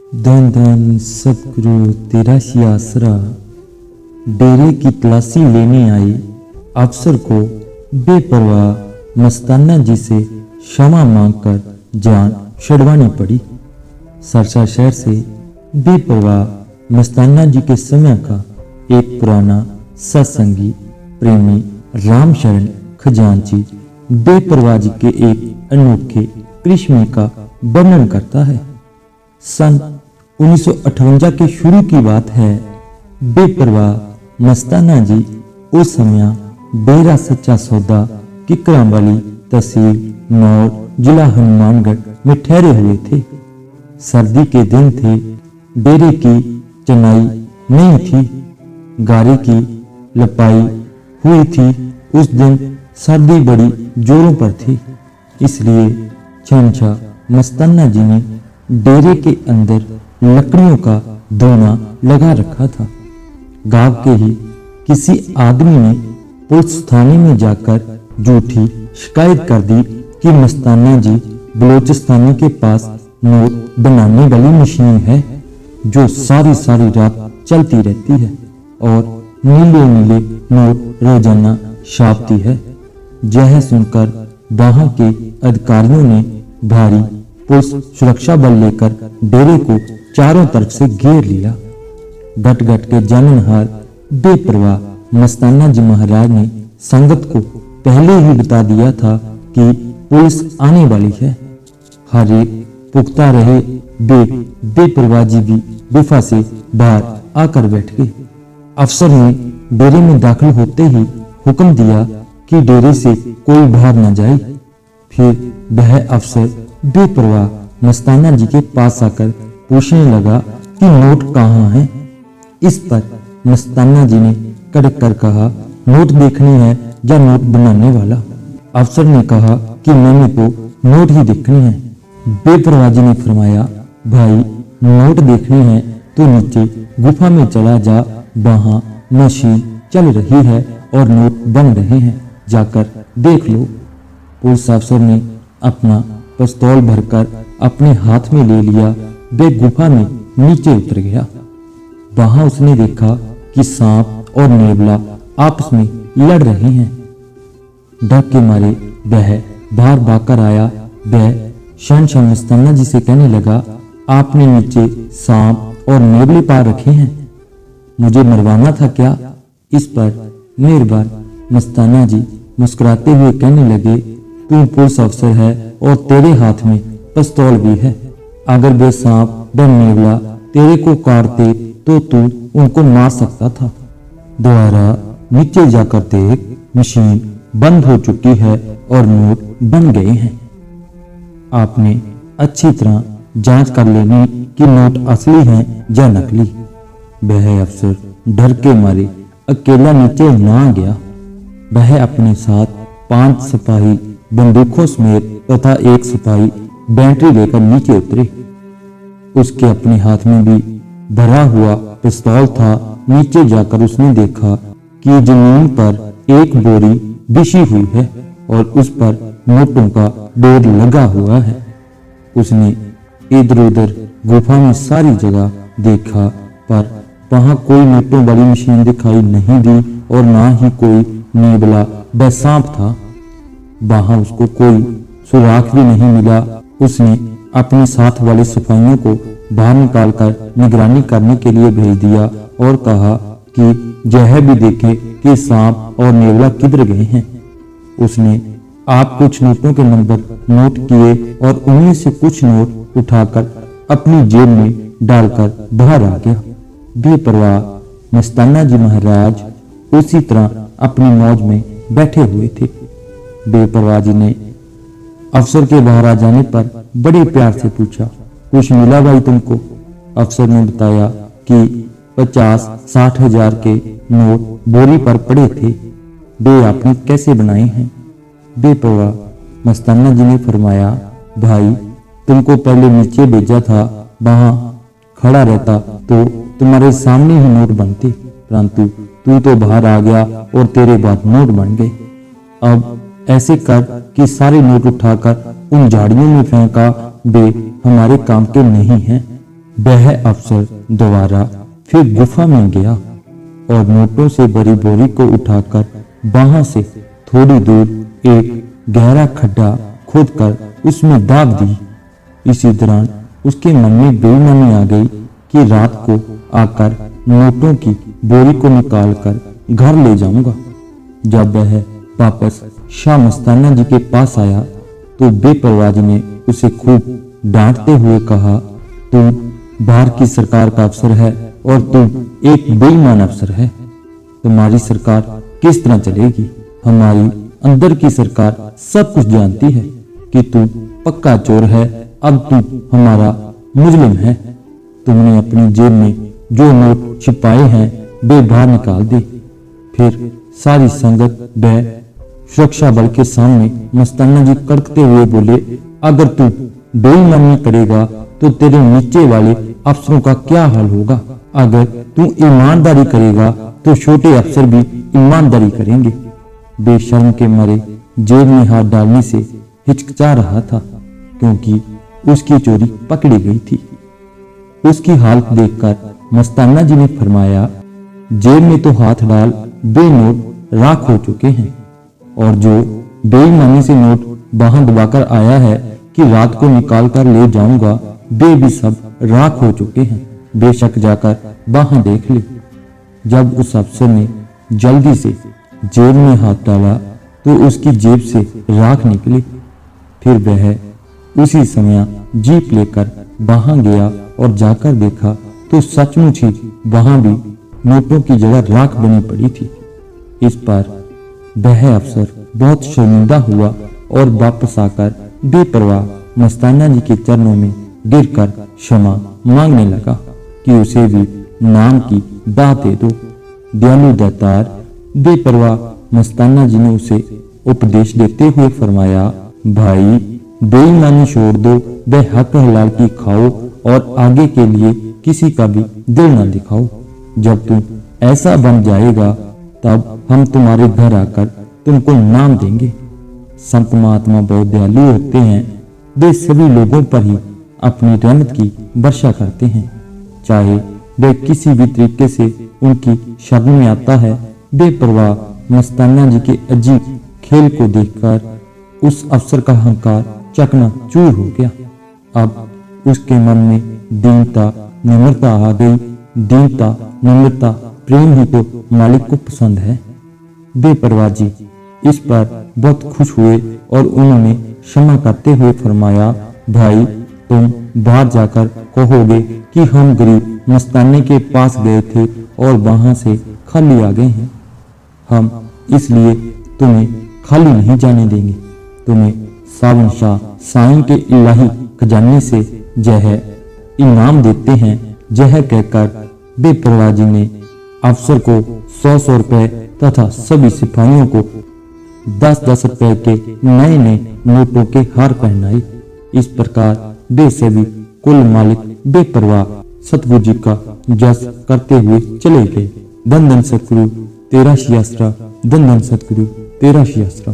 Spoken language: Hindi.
धन धन सतगुरु तेरा ही आसरा। डेरे की तलाशी लेने आई अफसर को बेपरवाह मस्ताना जी से क्षमा मांगकर जान छुड़वानी पड़ी। सरसा शहर से बेपरवाह मस्ताना जी के समय का एक पुराना सत्संगी प्रेमी रामशरण खजांची बेपरवाह जी के एक अनोखे करिश्मे का वर्णन करता है। सन 1958 के शुरू की बात है। बेपरवाह मस्ताना जी उस समय डेरा सच्चा सौदा किकरांवाली तहसील नौर जिला हनुमानगढ़ में ठहरे हुए थे। सर्दी के दिन थे। डेरे की चनाई नहीं थी, गारे की लपाई हुई थी। उस दिन सर्दी बड़ी जोरों पर थी, इसलिए छमछा मस्ताना जी ने डेरे के अंदर लकड़ियों का धोना लगा रखा था। गांव के ही किसी आदमी ने पुलिस थाने में जाकर झूठी शिकायत कर दी कि मस्ताना जी बलोचिस्तानी के पास नोट बनाने वाली मशीन है जो सारी सारी रात चलती रहती है और नीले नीले नोट रोजाना छापती है। यह सुनकर वहां के अधिकारियों ने भारी पुलिस सुरक्षा बल लेकर डेरे को चारों तरफ से घेर लिया। घट घट के जाननहार बेपरवाह मस्ताना जी महाराज ने संगत को पहले ही बता दिया था कि पुलिस आने वाली है। हर एक पुख्ता रहे बेपरवाह जी भी गुफा से बाहर आकर बैठ गए। अफसर ने डेरे में दाखिल होते ही हुक्म दिया कि डेरे से कोई बाहर न जाए। फिर वह अफसर बेपरवाह मस्ताना जी के पास आकर पूछने लगा कि नोट कहाँ है। इस पर मस्ताना जी ने कड़क कर कहा, नोट देखने है या नोट बनाने वाला। अफसर ने कहा कि मैंने तो नोट ही देखने हैं। बेपरवाह जी ने फरमाया, भाई नोट देखने हैं तो नीचे गुफा में चला जा, वहां मशीन चल रही है और नोट बन रहे हैं, जाकर देख लो। पुलिस अफसर ने अपना पिस्तौल भरकर अपने हाथ में ले लिया। वे गुफा में नीचे उतर गया। वहां उसने देखा कि सांप और नेवला आपस में लड़ रहे हैं। डर के मारे वह बाहर भागकर आया। वह शहनशाह मस्ताना जी से कहने लगा, आपने नीचे सांप और नेवले पा रखे हैं, मुझे मरवाना था क्या? इस पर मेहरबान मस्ताना जी मुस्कुराते हुए कहने लगे, तू पुलिस अफसर है और तेरे हाथ में पिस्तौल भी है। अगर वे सांप व नेवला तेरे को काटते तो तू उनको मार सकता था। दोबारा नीचे जाकर देख, मशीन बंद हो चुकी है और नोट बन गए हैं। आपने अच्छी तरह जांच कर लेनी कि नोट असली हैं या नकली। वह अफसर डर के मारे अकेला नीचे ना गया। वह अपने साथ 5 सिपाही बंदूकों समेत तथा एक सिपाही बैटरी लेकर नीचे उतरे। उसके अपने हाथ में भी भरा हुआ पिस्तौल था। नीचे जाकर उसने देखा कि जमीन पर एक बोरी बिछी हुई है और उस पर नोटों का ढेर लगा हुआ है। उसने इधर उधर गुफा में सारी जगह देखा, पर वहां कोई नोटों वाली मशीन दिखाई नहीं दी और ना ही कोई नेवला व सांप था। वहां उसको कोई सुराग भी नहीं मिला। उसने अपने साथ वाले सिपाहियों को बाहर निकालकर निगरानी करने के लिए भेज दिया और कहा कि यह भी देखे कि सांप और नेवला किधर गए हैं। उसने आप कुछ नोटों के नंबर नोट किए और उनमें से कुछ नोट उठाकर अपनी जेब में डालकर बाहर आ गया। बेपरवाह मस्ताना जी महाराज उसी तरह अपनी मौज में बैठे हुए थे। बेपरवाह जी ने अफसर के बाहर आ जाने पर बड़े प्यार से पूछा, कुछ मिला भाई तुमको? अफसर ने बताया कि 50-60 हजार के नोट बोरी पर पड़े थे। वे आपने कैसे बनाए हैं? बेपरवाह मस्ताना जी ने फरमाया, भाई तुमको पहले नीचे भेजा था, वहां खड़ा रहता तो तुम्हारे सामने ही नोट बनते, परंतु तू तो बाहर आ गया और तेरे बाद नोट बन गए। अब ऐसे कर कि सारे नोट उठाकर उन झाड़ियों में फेंका, वे हमारे काम के नहीं हैं। वह अफसर दोबारा फिर गुफा में गया और नोटों से भरी बोरी को उठाकर वहां से थोड़ी दूर एक गहरा खड्डा खोदकर उसमें दाब दी। इसी दौरान उसके मन में बेईमानी आ गई कि रात को आकर नोटों की बोरी को निकालकर घर ले जाऊंगा। जब वह वापस शाह मस्ताना जी के पास आया तो बेपरवाह जी ने उसे खूब डांटते हुए कहा, तू बाहर की सरकार का अफसर है और तू एक बेईमान अफसर है। तुम्हारी सरकार किस तरह चलेगी? हमारी अंदर की सरकार सब कुछ जानती है कि तू पक्का चोर है। अब तू हमारा मुजरिम है। तुमने अपनी जेब में जो नोट छिपाए हैं वे बाहर निकाल दे। फिर सारी संगत व सुरक्षा बल के सामने मस्ताना जी कड़कते हुए बोले, अगर तू बेईमानी करेगा तो तेरे नीचे वाले अफसरों का क्या हाल होगा? अगर तू ईमानदारी करेगा तो छोटे अफसर भी ईमानदारी करेंगे। बेशर्म के मारे जेब में हाथ डालने से हिचकिचा रहा था क्योंकि उसकी चोरी पकड़ी गई थी। उसकी हालत देखकर मस्ताना जी ने फरमाया, जेब में तो हाथ डाल, वे नोट राख हो चुके हैं और जो बेईमानी से नोट वहां दबाकर आया है कि रात को निकाल कर ले जाऊंगा, वे भी सब राख हो चुके हैं। बेशक जाकर वहां देख ले। जब उस अफसर ने जल्दी से जेब में हाथ डाला तो उसकी जेब से राख निकली। फिर वह उसी समय जीप लेकर वहां गया और जाकर देखा तो सचमुच ही वहां भी नोटों की जगह राख बनी पड़ी थी। इस पर वह अफसर बहुत शर्मिंदा हुआ और वापस आकर बेपरवाह मस्ताना जी के चरणों में गिरकर क्षमा मांगने लगा कि उसे भी नाम की दाह दे दो। दयालु दातार बेपरवाह मस्ताना जी ने उसे उपदेश देते हुए फरमाया, भाई बेईमानी छोड़ दो, वह हक हलाल की खाओ और आगे के लिए किसी का भी दिल न दिखाओ। जब तुम ऐसा बन जाएगा तब हम तुम्हारे घर आकर तुमको नाम देंगे। संत महात्मा बहुत दयालु होते हैं। वे सभी लोगों पर ही अपनी रहमत की वर्षा करते हैं, चाहे वे किसी भी तरीके से उनकी शरण में आता है। बेपरवाह मस्ताना जी के अजीब खेल को देखकर उस अफसर का अहंकार चकनाचूर हो गया। अब उसके मन में दीनता नम्रता आ गई। दीनता नम्रता प्रेम ही तो मालिक को पसंद है। बेपरवाह जी इस पर बहुत खुश हुए और उन्होंने क्षमा करते हुए फरमाया, भाई तुम बाहर जाकर कहोगे कि हम गरीब मस्ताने के पास गए थे और वहां से खाली आ गए हैं। हम इसलिए तुम्हें खाली नहीं जाने देंगे। तुम्हें सावन शाह साईं के इलाही खजाने से जह इनाम देते हैं। जह कहकर बेपरवाह जी ने अफसर को 100-100 रुपए तथा सभी सिपाहियों को 10-10 रुपए के नए नए नोटों के हार पहनाए। इस प्रकार वे सभी कुल मालिक बेपरवाह सतगुरु जी का जस करते हुए चले गए। धन धन सतगुरु तेरा शी आसरा, धन धन सतगुरु तेरा शी आसरा।